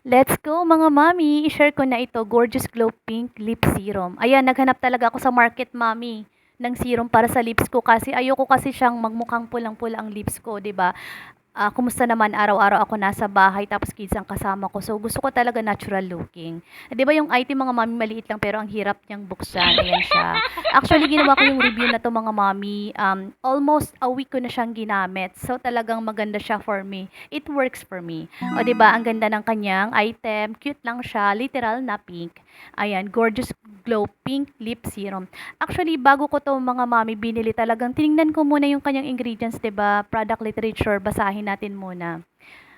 Let's go mga mami! I-share ko na ito, Gorgeous Glow Pink Lip Serum. Ayan, naghanap talaga ako sa market, mami, ng serum para sa lips ko kasi ayoko kasi siyang magmukhang pulang-pula ang lips ko, 'di ba? Kumusta naman araw-araw ako nasa bahay tapos kids ang kasama ko. So, gusto ko talaga natural looking. 'Di ba yung item mga mami maliit lang pero ang hirap niyang buksan. Ayan siya. Actually, ginawa ko yung review na to mga mami. Almost a week ko na siyang ginamit. So, talagang maganda siya for me. It works for me. O, 'di ba? Ang ganda ng kanyang item. Cute lang siya. Literal na pink. Ayan, Gorgeous Glow Pink Lip Serum. Actually, bago ko 'to mga mami binili talagang tiningnan ko muna yung kanyang ingredients, 'di ba? Product literature, basahin natin muna.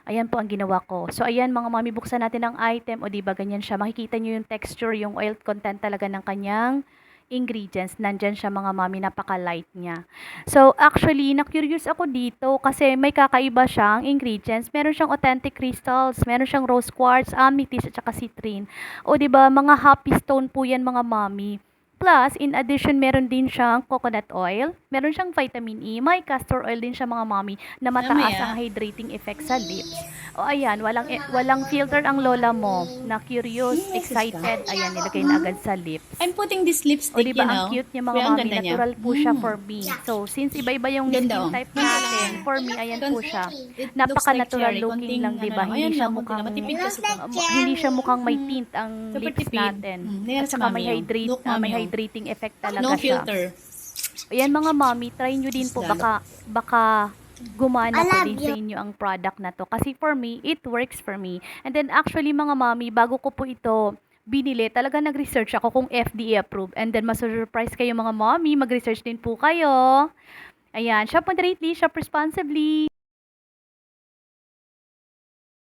Ayan po ang ginawa ko. So ayan mga mami, buksan natin ang item o 'di ba ganyan siya. Makikita niyo yung texture, yung oil content talaga ng kanyang ingredients. Nandyan siya mga mami, napaka-light niya. So actually, na-curious ako dito kasi may kakaiba siyang ingredients. Meron siyang authentic crystals, meron siyang rose quartz, amethyst at saka citrine. O 'di ba mga happy stone po 'yan mga mami. Plus, in addition, meron din siyang coconut oil, meron siyang vitamin E, may castor oil din siya mga mami na mataas ang Mamaya, hydrating effect sa lips. O ayan, walang filter ang lola mo. Na curious, message ka. excited, ayan, nilagay na agad sa lips. I'm putting this O, lipstick, 'di ba ang cute niya mga Kuya, ang mami, ganda niya. natural po siya for me. So, since iba-iba yung Ganda, skin oh. type Konti lang natin, yan. for me, ayan po siya. It looks like Napaka-natural cherry. looking Konting lang, 'di ano ba? lang. Hindi Ayan siya lang, konti mukhang lang. Matipid kasi to. hindi siya mukhang may tint ang Super lips tipid. natin. Tingnan At si saka Mami, oh. Look, may Mami, oh. hydrating effect talaga No siya. filter. Ayan mga mami, try nyo din Mas po, lalo. baka gumana po din sa inyo ang product na to. Kasi for me, it works for me. And then actually mga mami, bago ko po ito binili, talaga nag-research ako kung FDA approved. And then masurprise kayo mga mami, mag-research din po kayo. Ayan, shop moderately, shop responsibly.